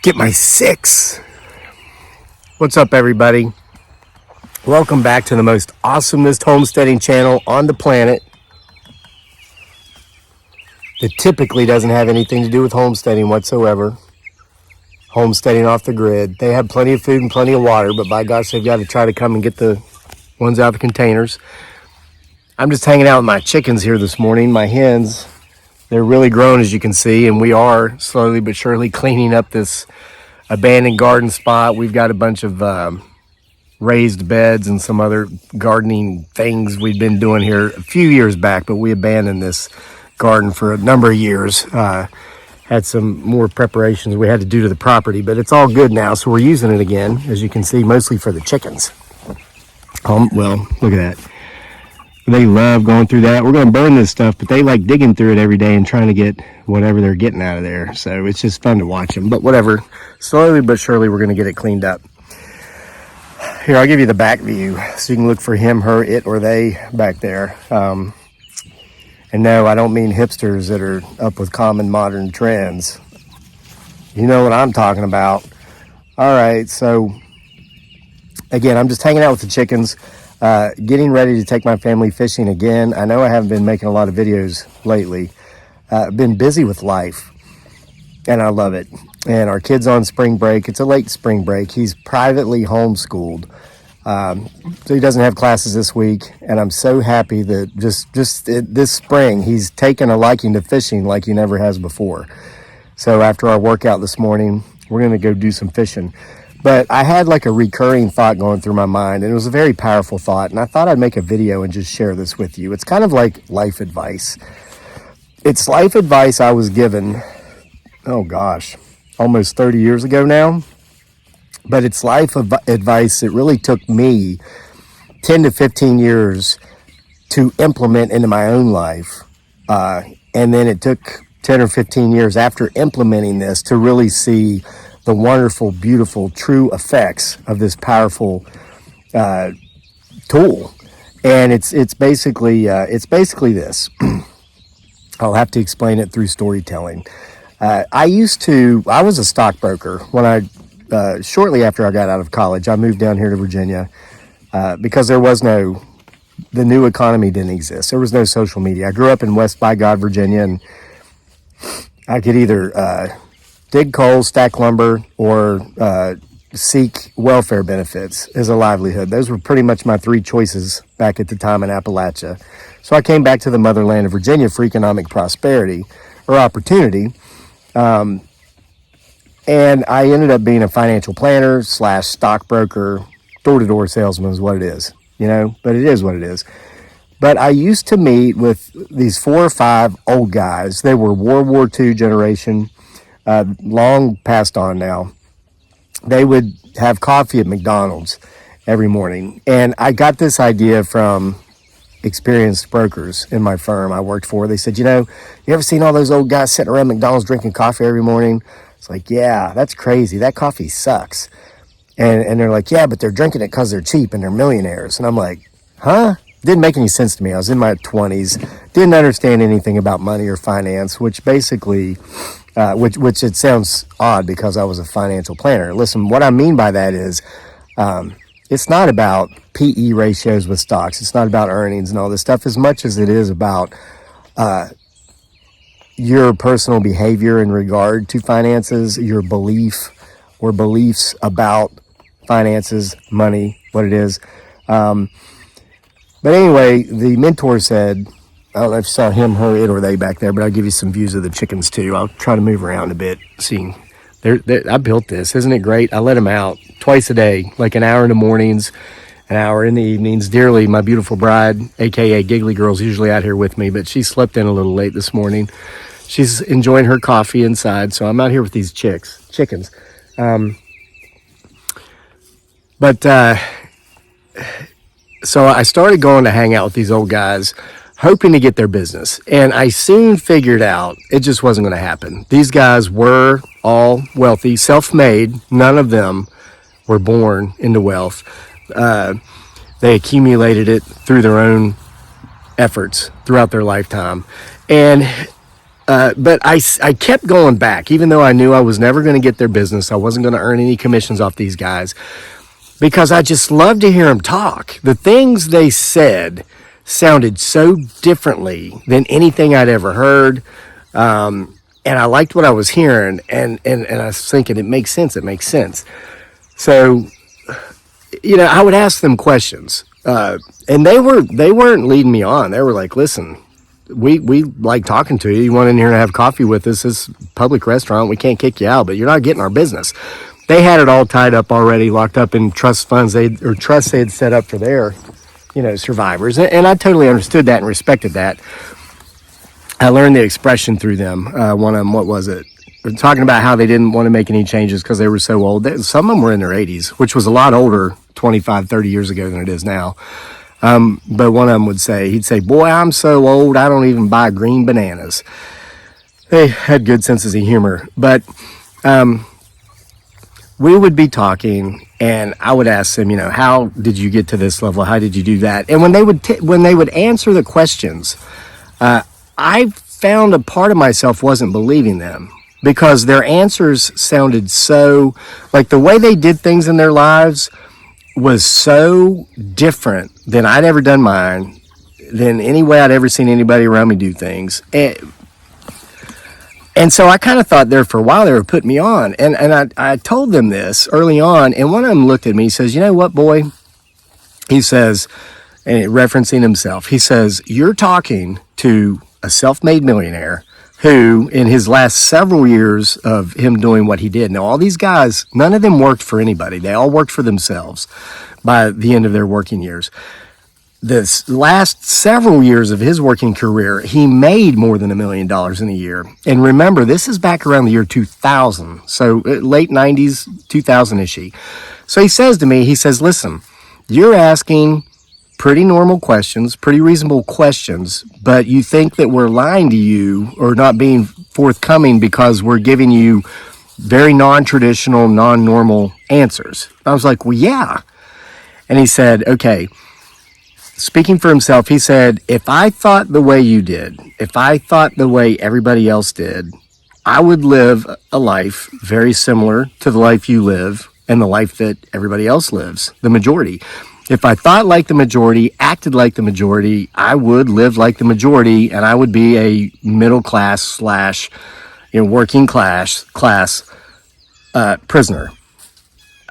Get my 6. What's up, everybody? Welcome back to the most awesomest homesteading channel on the planet that typically doesn't have anything to do with homesteading whatsoever. Homesteading off the grid. They have plenty of food and plenty of water, but by gosh, they've got to try to come and get the ones out of the containers. I'm just hanging out with my chickens here this morning. My hens, they're really grown, as you can see, and we are slowly but surely cleaning up this abandoned garden spot. We've got a bunch of raised beds and some other gardening things we'd been doing here a few years back, but we abandoned this garden for a number of years. Had some more preparations we had to do to the property, but it's all good now, so we're using it again, as you can see, mostly for the chickens. Well, look at that. They love going through that. We're going to burn this stuff, but they like digging through it every day and trying to get whatever they're getting out of there. So it's just fun to watch them. But whatever, slowly but surely we're going to get it cleaned up. Here, I'll give you the back view so you can look for him, her, it, or they back there. And no, I don't mean hipsters that are up with common modern trends. You know what I'm talking about. All right, so again, I'm just hanging out with the chickens. Getting ready to take my family fishing again. I know I haven't been making a lot of videos lately. Been busy with life, and I love it. And our kid's on spring break. It's a late spring break. He's privately homeschooled, so he doesn't have classes this week. And I'm so happy that this spring he's taken a liking to fishing like he never has before. So after our workout this morning, we're going to go do some fishing. But I had like a recurring thought going through my mind, and it was a very powerful thought, and I thought I'd make a video and just share this with you. It's kind of like life advice. It's life advice I was given, oh gosh, almost 30 years ago now. But it's life advice that really took me 10 to 15 years to implement into my own life. And then it took 10 or 15 years after implementing this to really see the wonderful, beautiful, true effects of this powerful tool. And it's basically this. I'll have to explain it through storytelling. I was a stockbroker when shortly after I got out of college. I moved down here to Virginia because the new economy didn't exist. There was no social media. I grew up in West by God, Virginia, and I could either dig coal, stack lumber, or seek welfare benefits as a livelihood. Those were pretty much my three choices back at the time in Appalachia. So I came back to the motherland of Virginia for economic prosperity or opportunity. And I ended up being a financial planner / stockbroker. Door-to-door salesman is what it is, but it is what it is. But I used to meet with these 4 or 5 old guys. They were World War II generation, long passed on now. They would have coffee at McDonald's every morning. And I got this idea from experienced brokers in my firm I worked for. They said, you ever seen all those old guys sitting around McDonald's drinking coffee every morning? It's like, yeah, that's crazy. That coffee sucks. And they're like, yeah, but they're drinking it because they're cheap and they're millionaires. And I'm like, huh? Didn't make any sense to me. I was in my 20s, didn't understand anything about money or finance, which basically, which it sounds odd because I was a financial planner. Listen, what I mean by that is, it's not about PE ratios with stocks. It's not about earnings and all this stuff as much as it is about your personal behavior in regard to finances, your belief or beliefs about finances, money, what it is. But anyway, the mentor said, I don't know if you saw him, her, it, or they back there, but I'll give you some views of the chickens too. I'll try to move around a bit. See, I built this. Isn't it great? I let them out twice a day, like an hour in the mornings, an hour in the evenings. Dearly, my beautiful bride, a.k.a. Giggly Girl's usually out here with me, but she slept in a little late this morning. She's enjoying her coffee inside, so I'm out here with these chickens. So I started going to hang out with these old guys, hoping to get their business. And I soon figured out it just wasn't going to happen. These guys were all wealthy, self-made. None of them were born into wealth. They accumulated it through their own efforts throughout their lifetime. And But I kept going back, even though I knew I was never going to get their business. I wasn't going to earn any commissions off these guys, because I just loved to hear them talk. The things they said sounded so differently than anything I'd ever heard. And I liked what I was hearing, and I was thinking, it makes sense. It makes sense. So, I would ask them questions, and they weren't leading me on. They were like, listen, we like talking to you. You want in here to have coffee with us? This public restaurant. We can't kick you out, but you're not getting our business. They had it all tied up already, locked up in trust funds trusts they had set up for their, survivors. And I totally understood that and respected that. I learned the expression through them. One of them, what was it? Talking about how they didn't want to make any changes because they were so old. Some of them were in their 80s, which was a lot older 25, 30 years ago than it is now. But one of them he'd say, boy, I'm so old, I don't even buy green bananas. They had good senses of humor. But we would be talking, and I would ask them, how did you get to this level? How did you do that? And when they would answer the questions, I found a part of myself wasn't believing them, because their answers sounded so, like the way they did things in their lives was so different than I'd ever done mine, than any way I'd ever seen anybody around me do things. And so I kind of thought there for a while they were putting me on. And I told them this early on, and one of them looked at me, he says, you know what, boy? He says, and referencing himself, he says, you're talking to a self-made millionaire who, in his last several years of him doing what he did, now all these guys, none of them worked for anybody. They all worked for themselves by the end of their working years. This last several years of his working career, he made more than $1 million in a year. And remember, this is back around the year 2000. So late 90s, 2000-ish. So he says to me, he says, listen, you're asking pretty normal questions, pretty reasonable questions, but you think that we're lying to you or not being forthcoming because we're giving you very non-traditional, non-normal answers. I was like, well, yeah. And he said, okay, speaking for himself, he said, if I thought the way you did, if I thought the way everybody else did, I would live a life very similar to the life you live and the life that everybody else lives, the majority. If I thought like the majority, acted like the majority, I would live like the majority, and I would be a middle class / working class prisoner.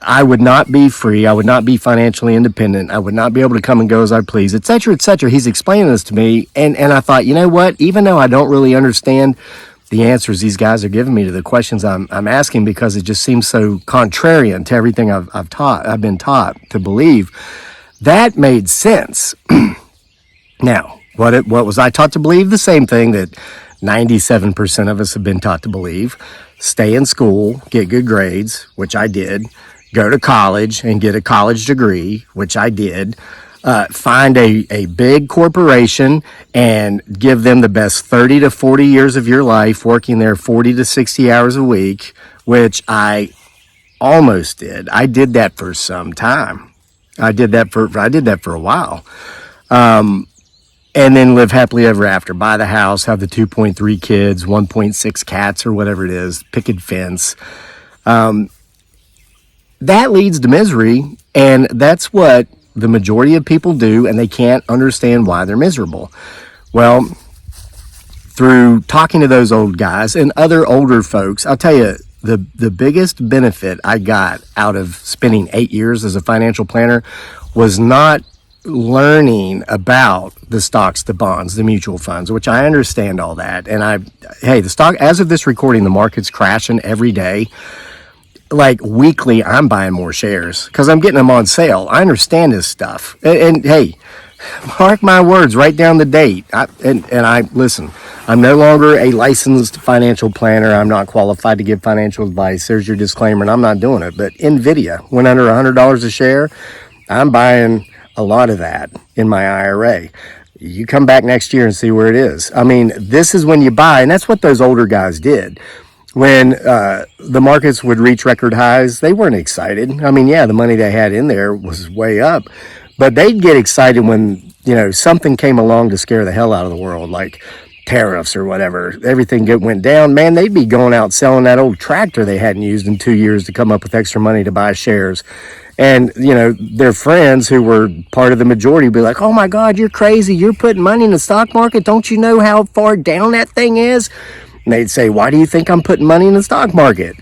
I would not be free. I would not be financially independent. I would not be able to come and go as I please, et cetera, et cetera. He's explaining this to me, and I thought, you know what? Even though I don't really understand the answers these guys are giving me to the questions I'm asking, because it just seems so contrarian to everything I've been taught to believe, that made sense. Now, what was I taught to believe? The same thing that 97% of us have been taught to believe. Stay in school, get good grades, which I did. Go to college and get a college degree, which I did. Find a big corporation and give them the best 30 to 40 years of your life, working there 40 to 60 hours a week, which I almost did. I did that for some time. I did that for a while. And then live happily ever after. Buy the house, have the 2.3 kids, 1.6 cats or whatever it is, picket fence. That leads to misery, and that's what the majority of people do, and they can't understand why they're miserable. Well, through talking to those old guys and other older folks, I'll tell you, the biggest benefit I got out of spending 8 years as a financial planner was not learning about the stocks, the bonds, the mutual funds, which I understand all that. And the stock, as of this recording, the market's crashing every day. Like weekly, I'm buying more shares because I'm getting them on sale. I understand this stuff. And hey, mark my words, write down the date. Listen, I'm no longer a licensed financial planner. I'm not qualified to give financial advice. There's your disclaimer, and I'm not doing it. But NVIDIA went under $100 a share. I'm buying a lot of that in my IRA. You come back next year and see where it is. I mean, this is when you buy, and that's what those older guys did. When the markets would reach record highs, they weren't excited. I mean, yeah, the money they had in there was way up, but they'd get excited when, something came along to scare the hell out of the world. Like tariffs or whatever, everything went down, man, they'd be going out selling that old tractor they hadn't used in 2 years to come up with extra money to buy shares. And, their friends who were part of the majority would be like, oh my God, you're crazy. You're putting money in the stock market. Don't you know how far down that thing is? And they'd say, why do you think I'm putting money in the stock market?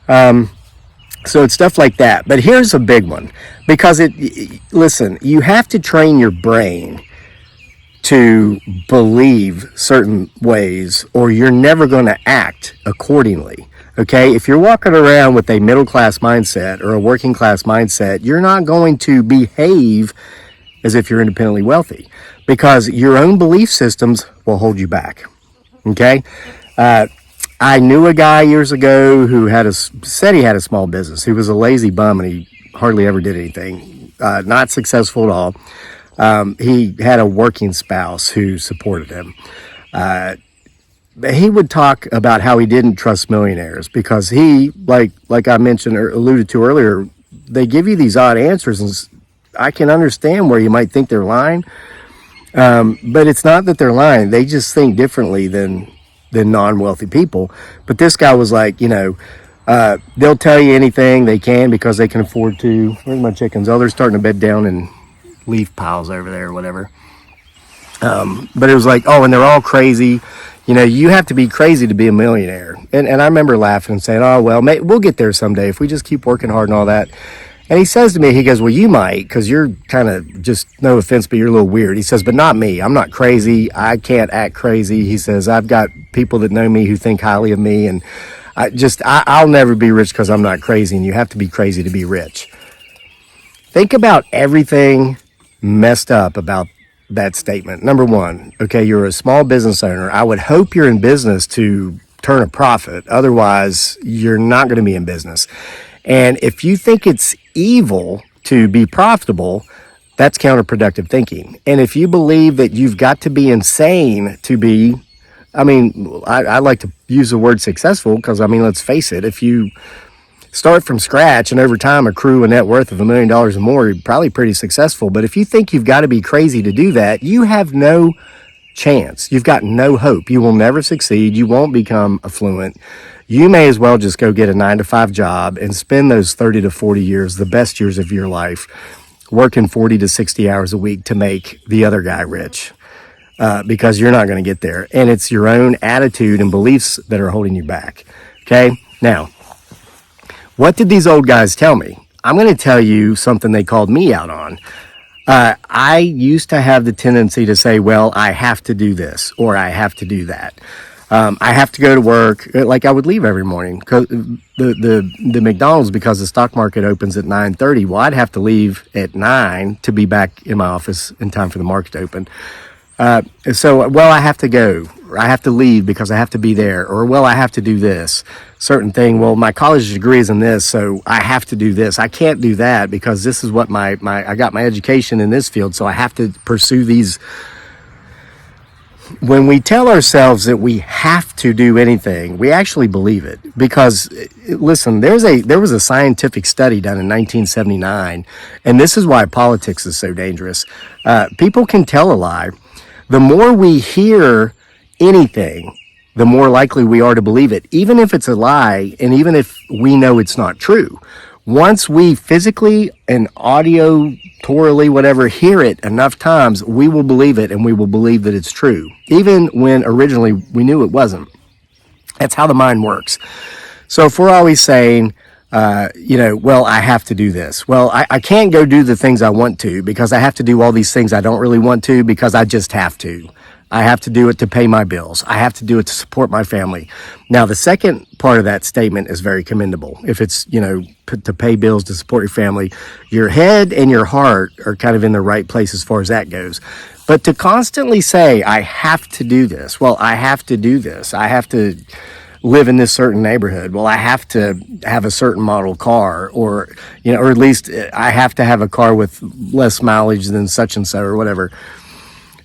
So it's stuff like that. But here's a big one, because listen, you have to train your brain to believe certain ways, or you're never going to act accordingly. Okay, if you're walking around with a middle class mindset or a working class mindset, you're not going to behave as if you're independently wealthy, because your own belief systems will hold you back. Okay, I knew a guy years ago who said he had a small business. He was a lazy bum and he hardly ever did anything. Not successful at all. He had a working spouse who supported him. He would talk about how he didn't trust millionaires because he, like I mentioned or alluded to earlier, they give you these odd answers, and I can understand where you might think they're lying, but it's not that they're lying. They just think differently than non-wealthy people. But this guy was like, they'll tell you anything they can because they can afford to. Where's my chickens? Oh, they're starting to bed down in leaf piles over there or whatever. But it was like, oh, and they're all crazy. You have to be crazy to be a millionaire. And I remember laughing and saying, oh, well, we'll get there someday if we just keep working hard and all that. And he says to me, he goes, well, you might, because you're kind of, just no offense, but you're a little weird. He says, but not me. I'm not crazy. I can't act crazy. He says, I've got people that know me who think highly of me. And I'll never be rich because I'm not crazy. And you have to be crazy to be rich. Think about everything messed up about that statement. Number one, okay, you're a small business owner. I would hope you're in business to turn a profit. Otherwise, you're not going to be in business. And if you think it's evil to be profitable, that's counterproductive thinking. And if you believe that you've got to be insane to be, I like to use the word successful because, let's face it, if you start from scratch and over time accrue a net worth of $1 million or more, you're probably pretty successful. But if you think you've got to be crazy to do that, you have no chance. You've got no hope. You will never succeed. You won't become affluent. You may as well just go get a 9-to-5 job and spend those 30 to 40 years, the best years of your life, working 40 to 60 hours a week to make the other guy rich, because you're not going to get there. And it's your own attitude and beliefs that are holding you back. Okay? Now, what did these old guys tell me? I'm going to tell you something they called me out on. I used to have the tendency to say, well, I have to do this or I have to do that. I have to go to work. Like I would leave every morning. The McDonald's, because the stock market opens at 9:30. Well, I'd have to leave at 9 to be back in my office in time for the market to open. I have to go. I have to leave because I have to be there. Or, well, I have to do this certain thing. Well, my college degree is in this, so I have to do this. I can't do that because this is what I got my education in this field, so I have to pursue these. When we tell ourselves that we have to do anything, we actually believe it. Because, listen, there was a scientific study done in 1979, and this is why politics is so dangerous. People can tell a lie. The more we hear anything, the more likely we are to believe it, even if it's a lie and even if we know it's not true. Once we physically and auditorily, whatever, hear it enough times, we will believe it and we will believe that it's true, even when originally we knew it wasn't. That's how the mind works. So if we're always saying, well, I have to do this. Well, I can't go do the things I want to because I have to do all these things I don't really want to because I just have to. I have to do it to pay my bills. I have to do it to support my family. Now, the second part of that statement is very commendable. If it's, to pay bills to support your family, your head and your heart are kind of in the right place as far as that goes. But to constantly say, I have to do this. Well, I have to do this. I have to live in this certain neighborhood. Well, I have to have a certain model car, or at least I have to have a car with less mileage than such and so, or whatever.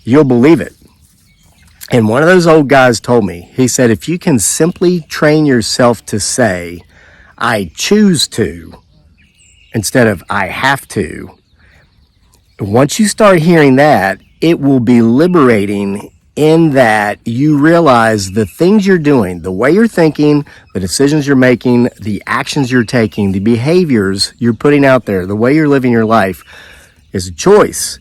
You'll believe it. And one of those old guys told me, he said, if you can simply train yourself to say, I choose to, instead of I have to, once you start hearing that, it will be liberating in that you realize the things you're doing, the way you're thinking, the decisions you're making, the actions you're taking, the behaviors you're putting out there, the way you're living your life is a choice.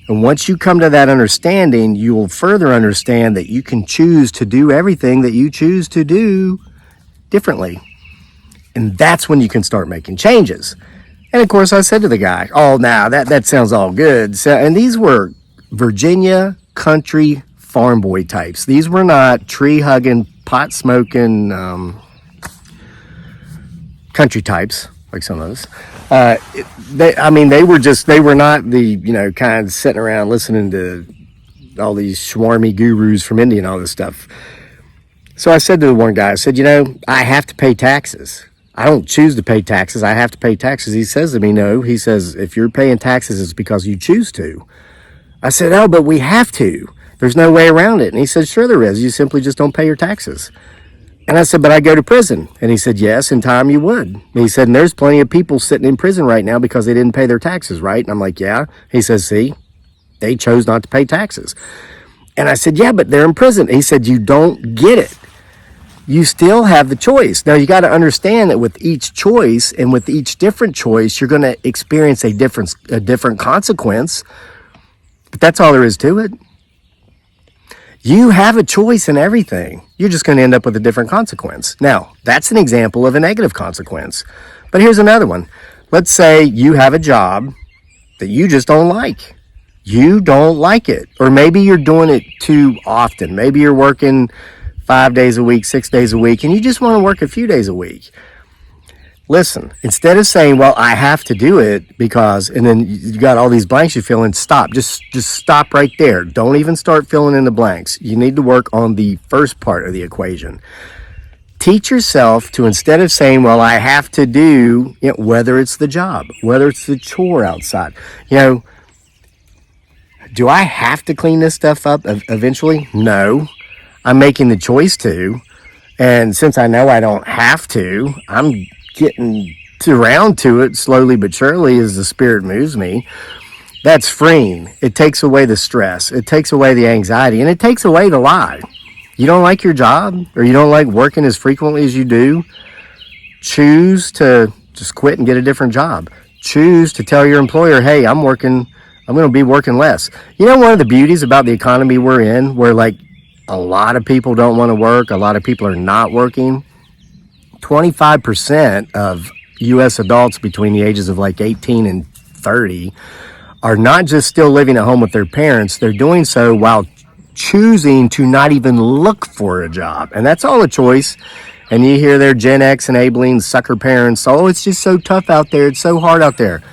And once you come to that understanding, you will further understand that you can choose to do everything that you choose to do differently. And that's when you can start making changes. And of course, I said to the guy, oh, now that sounds all good. So, and these were Virginia country farm boy types. Were not tree hugging, pot smoking country types like some of us. They were not the, kind of sitting around listening to all these swarmy gurus from India and all this stuff. So I said to the one guy, I said, I have to pay taxes. I don't choose to pay taxes. I have to pay taxes. He says to me, no. He says, if you're paying taxes, it's because you choose to. I said, oh, but we have to. There's no way around it. And he said, sure there is. You simply just don't pay your taxes. And I said, but I go to prison. And he said, yes, in time you would. And he said, and there's plenty of people sitting in prison right now because they didn't pay their taxes, right? And I'm like, yeah. He says, see, they chose not to pay taxes. And I said, yeah, but they're in prison. He said, you don't get it. You still have the choice. Now, you got to understand that with each choice and with each different choice, you're going to experience a different consequence. But that's all there is to it. You have a choice in everything. You're just going to end up with a different consequence. Now, that's an example of a negative consequence. But here's another one. Let's say you have a job that you just don't like. You don't like it. Or maybe you're doing it too often. Maybe you're working 5 days a week, 6 days a week, and you just want to work a few days a week. Listen, instead of saying, well, I have to do it because, and then you got all these blanks you fill in, stop. Just stop right there. Don't even start filling in the blanks. You need to work on the first part of the equation. Teach yourself to, instead of saying, well, I have to do, whether it's the job, whether it's the chore outside, do I have to clean this stuff up eventually? No. I'm making the choice to. And since I know I don't have to, I'm getting around to it slowly but surely as the spirit moves me. That's freeing. It takes away the stress. It takes away the anxiety. And it takes away the lie. You don't like your job or you don't like working as frequently as you do? Choose to just quit and get a different job. Choose to tell your employer, hey, I'm going to be working less. One of the beauties about the economy we're in, where a lot of people don't want to work, a lot of people are not working. 25% of U.S. adults between the ages of 18 and 30 are not just still living at home with their parents. They're doing so while choosing to not even look for a job. And that's all a choice. And you hear their Gen X enabling sucker parents, oh, it's just so tough out there. It's so hard out there.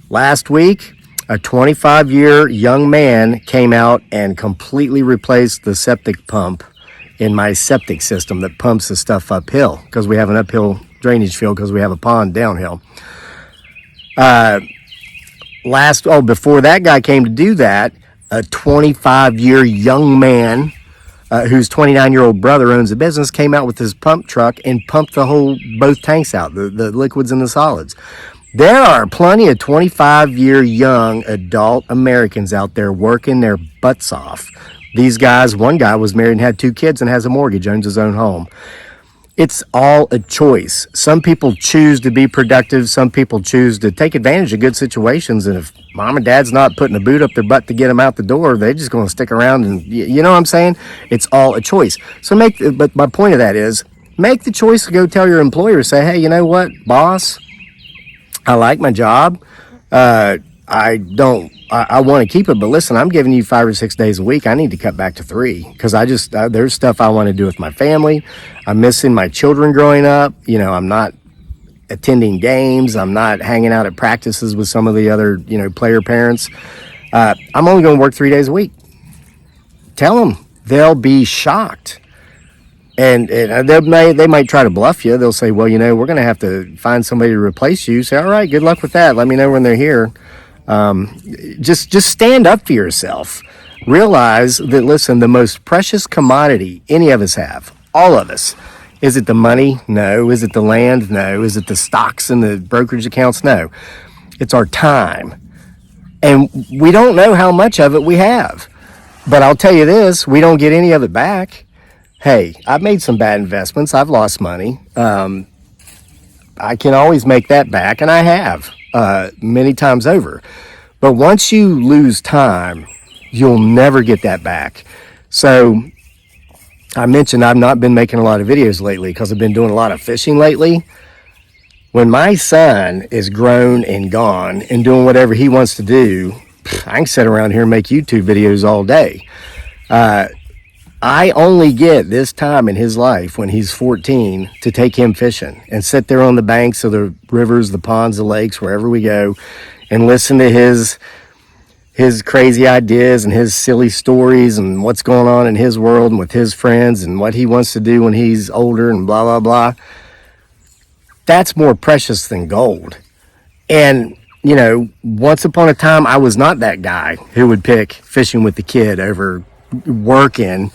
Last week, a 25-year young man came out and completely replaced the septic pump in my septic system that pumps the stuff uphill, because we have an uphill drainage field because we have a pond downhill. Before that guy came to do that, a 25-year young man whose 29-year-old brother owns a business came out with his pump truck and pumped both tanks out, the liquids and the solids. There are plenty of 25-year young adult Americans out there working their butts off. These guys, one guy was married and had 2 kids and has a mortgage, owns his own home. It's all a choice. Some people choose to be productive. Some people choose to take advantage of good situations. And if mom and dad's not putting a boot up their butt to get them out the door, they're just going to stick around. And you know what I'm saying? It's all a choice. But my point of that is, make the choice to go tell your employer, say, hey, you know what, boss? I like my job. I want to keep it, but listen, I'm giving you 5 or 6 days a week. I need to cut back to 3 because there's stuff I want to do with my family. I'm missing my children growing up. I'm not attending games. I'm not hanging out at practices with some of the other, player parents. I'm only going to work 3 days a week. Tell them. They'll be shocked. And they might try to bluff you. They'll say, well, we're going to have to find somebody to replace you. Say, all right, good luck with that. Let me know when they're here. Just stand up for yourself. Realize that, listen, the most precious commodity any of us have, all of us, is it the money? No. Is it the land? No. Is it the stocks and the brokerage accounts? No. It's our time. And we don't know how much of it we have. But I'll tell you this, we don't get any of it back. Hey, I've made some bad investments. I've lost money. I can always make that back, and I have many times over. But once you lose time, you'll never get that back. So I mentioned I've not been making a lot of videos lately because I've been doing a lot of fishing lately. When my son is grown and gone and doing whatever he wants to do, I can sit around here and make YouTube videos all day. I only get this time in his life when he's 14 to take him fishing and sit there on the banks of the rivers, the ponds, the lakes, wherever we go, and listen to his crazy ideas and his silly stories and what's going on in his world and with his friends and what he wants to do when he's older and blah, blah, blah. That's more precious than gold. And, you know, once upon a time, I was not that guy who would pick fishing with the kid over working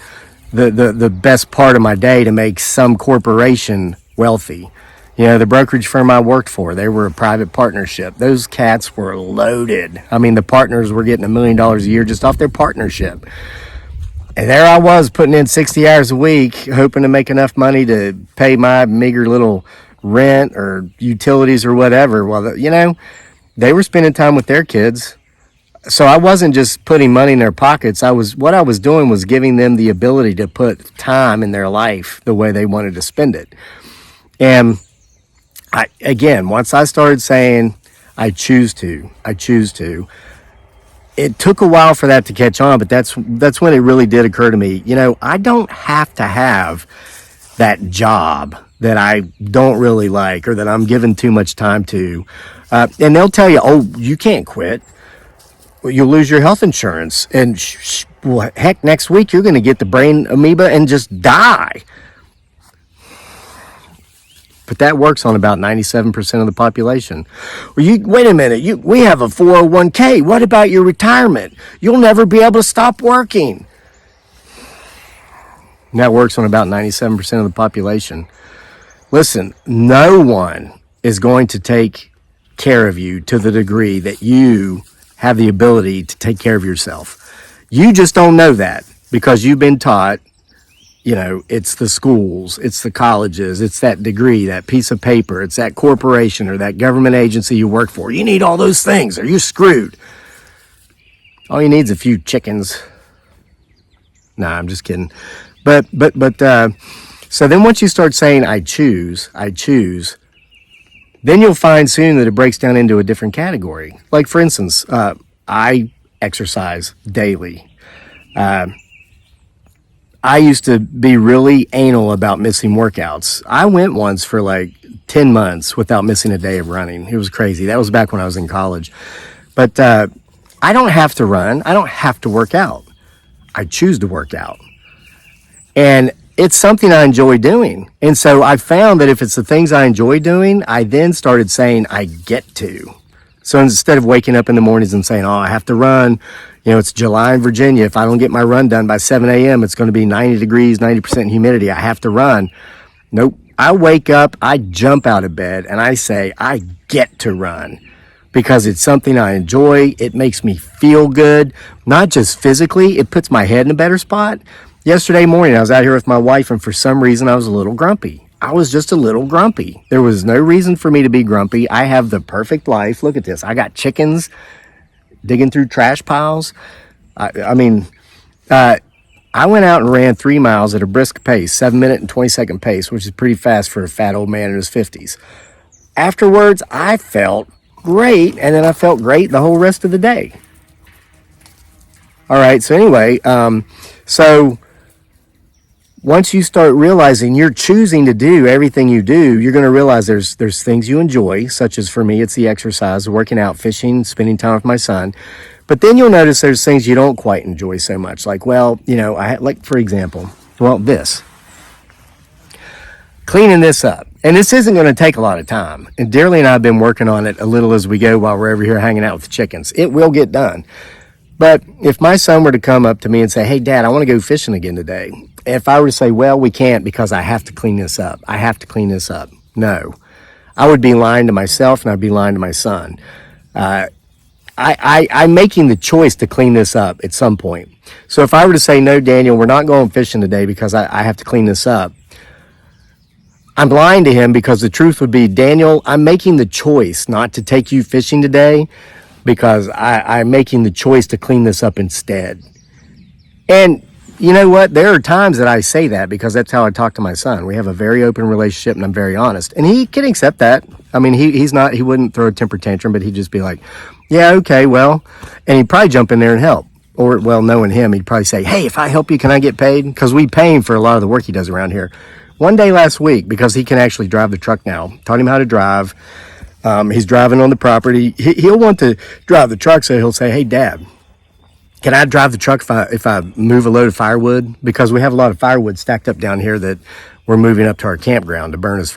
the best part of my day to make some corporation wealthy. You know, the brokerage firm I worked for, they were a private partnership. Those cats were loaded. I mean, the partners were getting $1 million a year just off their partnership. And there I was putting in 60 hours a week, hoping to make enough money to pay my meager little rent or utilities or whatever. Well, you know, they were spending time with their kids. So I wasn't just putting money in their pockets. What I was doing was giving them the ability to put time in their life the way they wanted to spend it. And once I started saying, I choose to, it took a while for that to catch on, but that's when it really did occur to me. You know, I don't have to have that job that I don't really like or that I'm giving too much time to. And they'll tell you, oh, you can't quit. You'll lose your health insurance. And well, heck, next week you're going to get the brain amoeba and just die. But that works on about 97% of the population. Well, wait a minute. We have a 401k. What about your retirement? You'll never be able to stop working. And that works on about 97% of the population. Listen, no one is going to take care of you to the degree that you have the ability to take care of yourself. You just don't know that because you've been taught, you know, it's the schools, it's the colleges, it's that degree, that piece of paper, it's that corporation or that government agency you work for. You need all those things or you're screwed. All you need is a few chickens. Nah, I'm just kidding. But so then once you start saying, I choose, then you'll find soon that it breaks down into a different category. Like, for instance, I exercise daily. I used to be really anal about missing workouts. I went once for like 10 months without missing a day of running. It was crazy. That was back when I was in college. But I don't have to run. I don't have to work out. I choose to work out. And it's something I enjoy doing. And so I found that if it's the things I enjoy doing, I then started saying I get to. So instead of waking up in the mornings and saying, oh, I have to run, you know, it's July in Virginia. If I don't get my run done by 7 a.m., it's going to be 90 degrees, 90% humidity. I have to run. Nope. I wake up, I jump out of bed, and I say, I get to run because it's something I enjoy. It makes me feel good, not just physically. It puts my head in a better spot. Yesterday morning, I was out here with my wife, and for some reason, I was a little grumpy. I was just a little grumpy. There was no reason for me to be grumpy. I have the perfect life. Look at this. I got chickens digging through trash piles. I went out and ran 3 miles at a brisk pace, 7-minute and 20-second pace, which is pretty fast for a fat old man in his 50s. Afterwards, I felt great, and then I felt great the whole rest of the day. All right, so anyway, so once you start realizing you're choosing to do everything you do, you're going to realize there's things you enjoy, such as for me, it's the exercise, working out, fishing, spending time with my son. But then you'll notice there's things you don't quite enjoy so much. Like, well, you know, for example, this. Cleaning this up. And this isn't going to take a lot of time. And Dearly and I have been working on it a little as we go while we're over here hanging out with the chickens. It will get done. But if my son were to come up to me and say, hey, Dad, I want to go fishing again today. If I were to say, well, we can't because I have to clean this up. I have to clean this up. No. I would be lying to myself and I'd be lying to my son. I'm making the choice to clean this up at some point. So if I were to say, no, Daniel, we're not going fishing today because I have to clean this up, I'm lying to him, because the truth would be, Daniel, I'm making the choice not to take you fishing today because I'm making the choice to clean this up instead. And you know what? There are times that I say that because that's how I talk to my son. We have a very open relationship and I'm very honest. And he can accept that. I mean, he wouldn't throw a temper tantrum, but he'd just be like, yeah, okay, well, and he'd probably jump in there and help. Or, well, knowing him, he'd probably say, hey, if I help you, can I get paid? Because we pay him for a lot of the work he does around here. One day last week, because he can actually drive the truck now, taught him how to drive. He's driving on the property. He'll want to drive the truck, so he'll say, hey, Dad, can I drive the truck if I move a load of firewood? Because we have a lot of firewood stacked up down here that we're moving up to our campground to burn as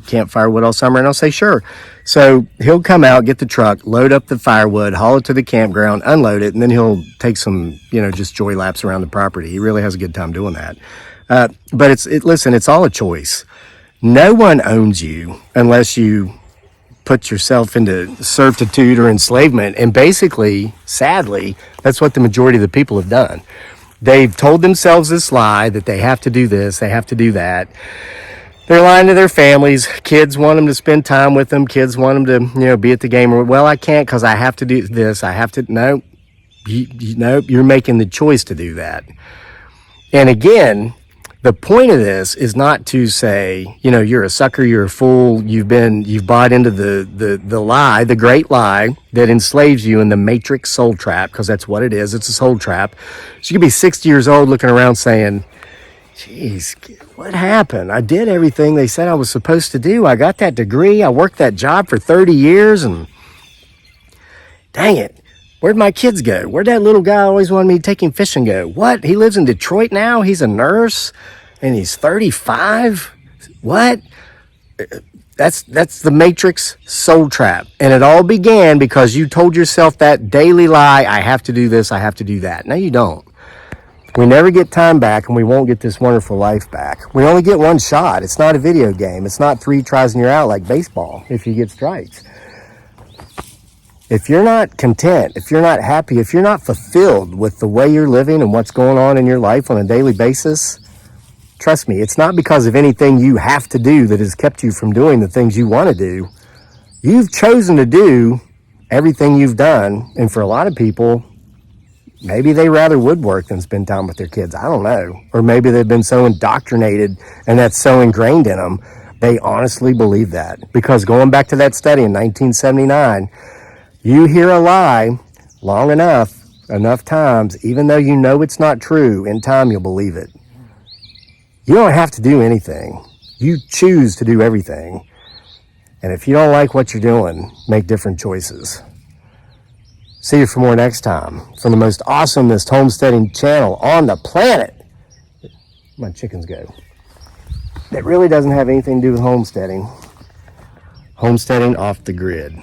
camp firewood all summer. And I'll say, sure. So he'll come out, get the truck, load up the firewood, haul it to the campground, unload it, and then he'll take some, just joy laps around the property. He really has a good time doing that. But listen, it's all a choice. No one owns you unless you put yourself into servitude or enslavement. And basically, sadly, that's what the majority of the people have done. They've told themselves this lie that they have to do this, they have to do that. They're lying to their families. Kids want them to spend time with them. Kids want them to, be at the game. Well, I can't because I have to do this. I have to. No, you're making the choice to do that. And again, the point of this is not to say, you're a sucker, you're a fool, you've bought into the lie, the great lie that enslaves you in the matrix soul trap, because that's what it is. It's a soul trap. So you could be 60 years old looking around saying, geez, what happened? I did everything they said I was supposed to do. I got that degree. I worked that job for 30 years and dang it. Where'd my kids go? Where'd that little guy always wanted me to take him fishing go? What? He lives in Detroit now? He's a nurse and he's 35? What? That's the matrix soul trap. And it all began because you told yourself that daily lie, I have to do this, I have to do that. No, you don't. We never get time back and we won't get this wonderful life back. We only get one shot. It's not a video game. It's not 3 tries and you're out like baseball if you get strikes. If you're not content, if you're not happy, if you're not fulfilled with the way you're living and what's going on in your life on a daily basis, trust me, it's not because of anything you have to do that has kept you from doing the things you want to do. You've chosen to do everything you've done, and for a lot of people, maybe they rather would work than spend time with their kids. I don't know. Or maybe they've been so indoctrinated and that's so ingrained in them, they honestly believe that. Because going back to that study in 1979, you hear a lie long enough times, even though you know it's not true, in time you'll believe it. You don't have to do anything. You choose to do everything. And if you don't like what you're doing, make different choices. See you for more next time from the most awesomest homesteading channel on the planet. Where'd my chickens go? That really doesn't have anything to do with homesteading. Homesteading off the grid.